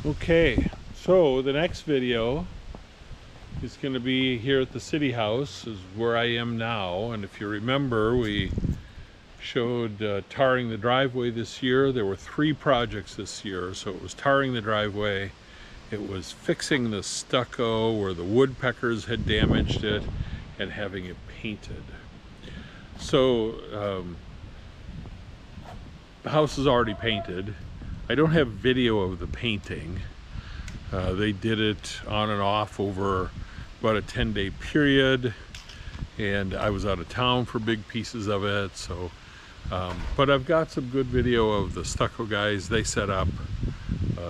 Okay, so the next video is going to be here at the city house, is where I am now. And if you remember, we showed tarring the driveway this year. There were 3 projects this year. So it was tarring the driveway, it was fixing the stucco where the woodpeckers had damaged it, and having it painted. So the house is already painted. I don't have video of the painting. They did it on and off over about a 10-day period, and I was out of town for big pieces of it. So, but I've got some good video of the stucco guys. They set up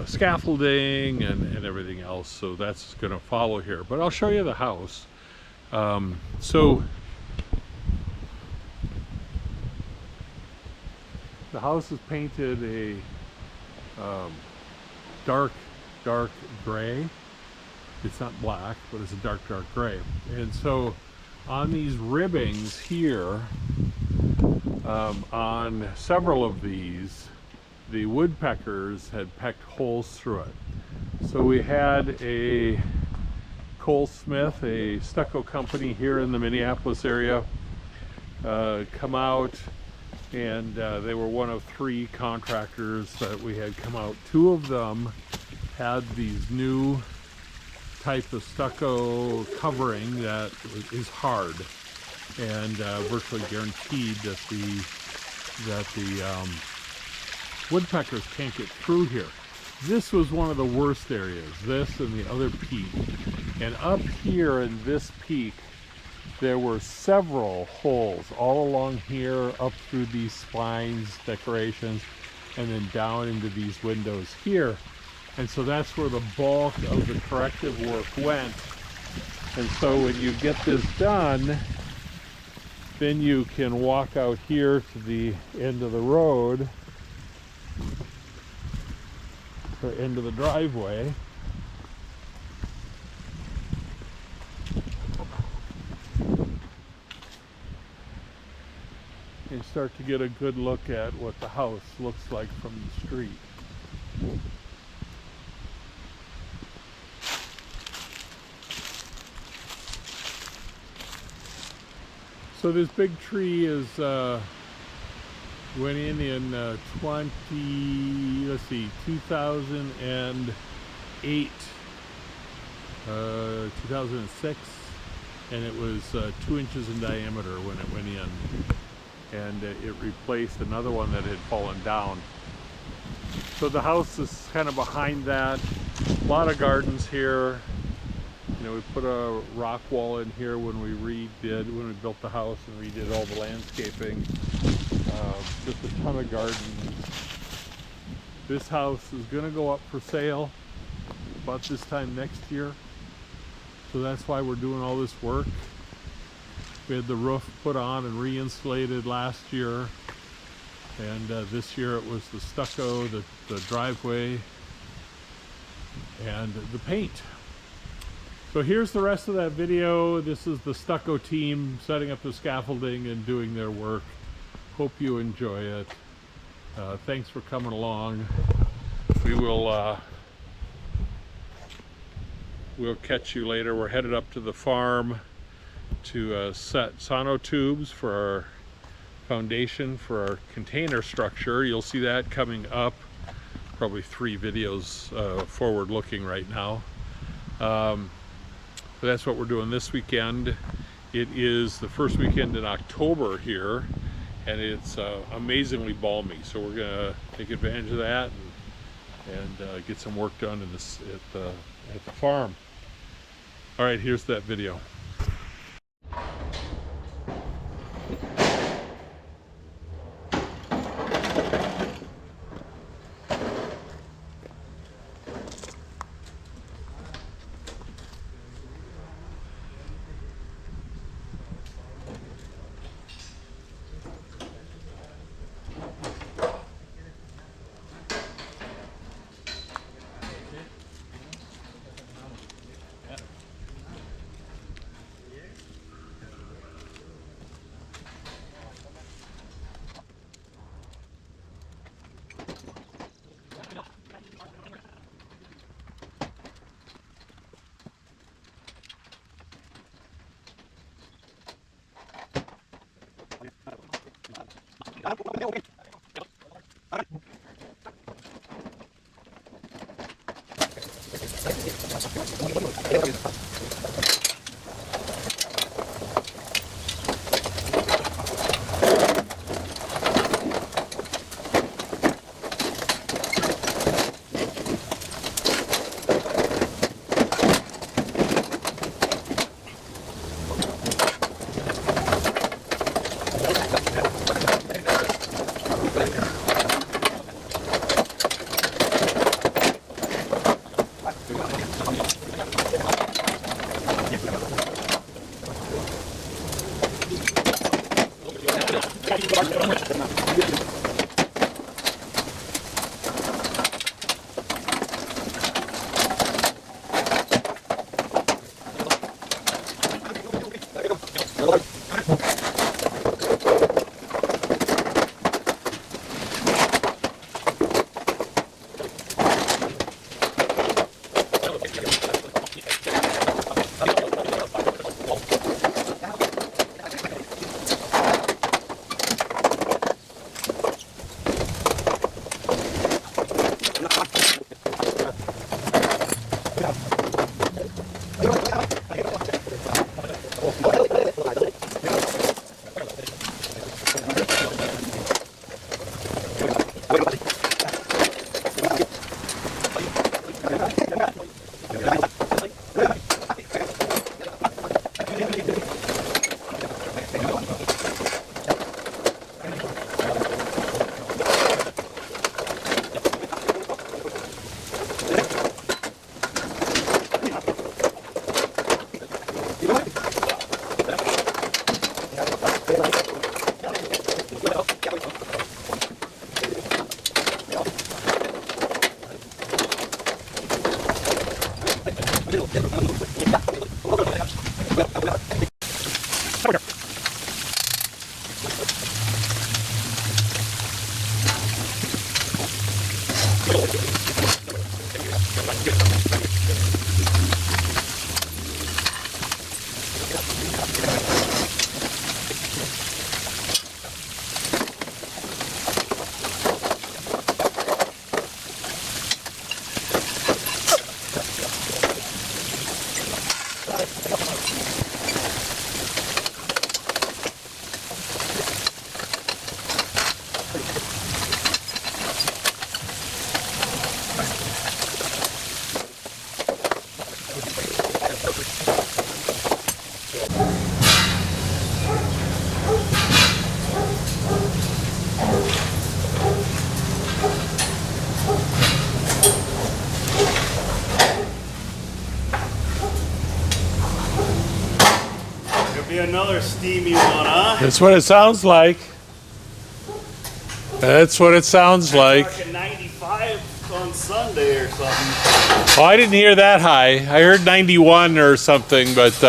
scaffolding and everything else. So that's going to follow here. But I'll show you the house. So the house is painted a dark gray. It's not black, but it's a dark gray. And so on these ribbings here, on several of these, the woodpeckers had pecked holes through it. So we had a Cole Smith, a stucco company here in the Minneapolis area, come out, and they were one of 3 contractors that we had come out. 2 of them had these new type of stucco covering that is hard and virtually guaranteed that the woodpeckers can't get through here. This was one of the worst areas, this and the other peak. And up here in this peak, there were several holes all along here, up through these spines, decorations, and then down into these windows here. And so that's where the bulk of the corrective work went. And so when you get this done, then you can walk out here to the end of the road, or end of the driveway. And start to get a good look at what the house looks like from the street. So this big tree is went in 2008, 2006, and it was 2 inches in diameter when it went in. And it replaced another one that had fallen down. So the house is kind of behind that. A lot of gardens here. You know, we put a rock wall in here when we built the house and redid all the landscaping. Just a ton of gardens. This house is going to go up for sale about this time next year. So that's why we're doing all this work. We had the roof put on and re-insulated last year, and this year it was the stucco, the driveway, and the paint. So here's the rest of that video. This is the stucco team setting up the scaffolding and doing their work. Hope you enjoy it. Thanks for coming along. We'll catch you later. We're headed up to the farm to set sonotubes for our foundation for our container structure. You'll see that coming up, probably 3 videos forward looking right now. But that's what we're doing this weekend. It is the first weekend in October here, and it's amazingly balmy, so we're gonna take advantage of that and get some work done in at the farm. All right, here's that video. Be another steamy one, huh? That's what it sounds like. That's what it sounds like. Talking 95 on Sunday or something. Oh, I didn't hear that high. I heard 91 or something, but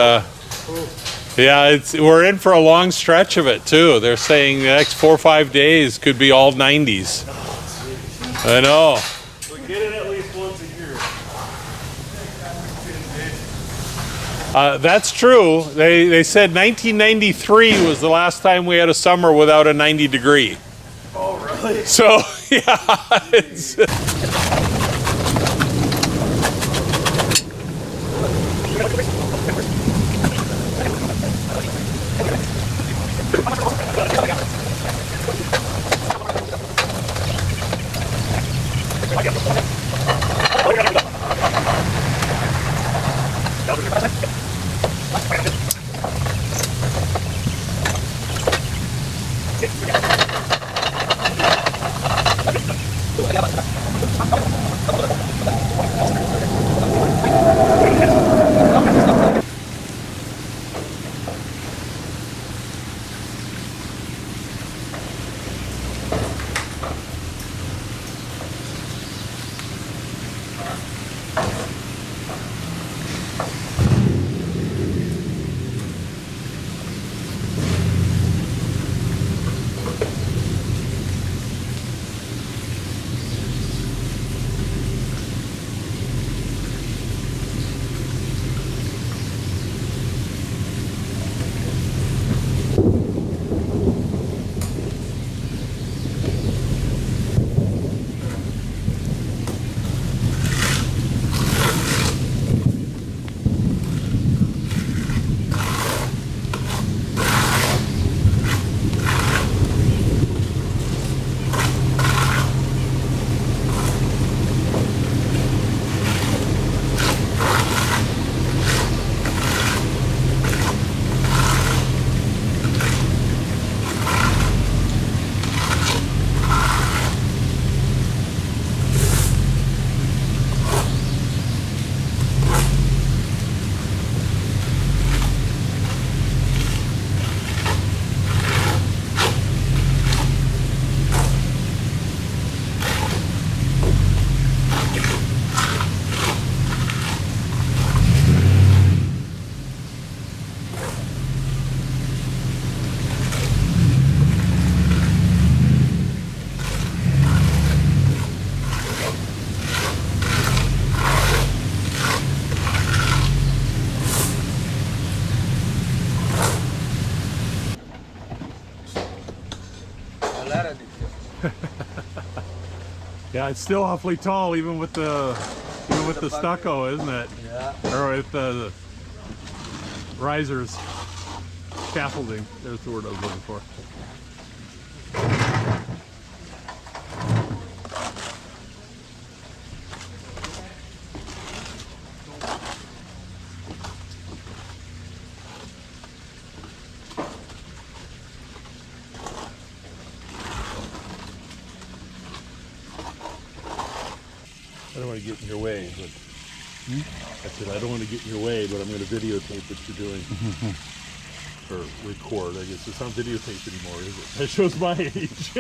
yeah, we're in for a long stretch of it too. They're saying the next 4 or 5 days could be all 90s. I know. We get it at least once a year. That's true. They said 1993 was the last time we had a summer without a 90 degree. Oh, really? So, yeah. It's, Yeah, it's still awfully tall, even with the stucco, isn't it? Yeah. Or with the risers, scaffolding. There's the word I was looking for. I don't want to get in your way, but I said I don't want to get in your way, but I'm going to videotape what you're doing. Or record, I guess. It's not videotape anymore, is it? That shows my age.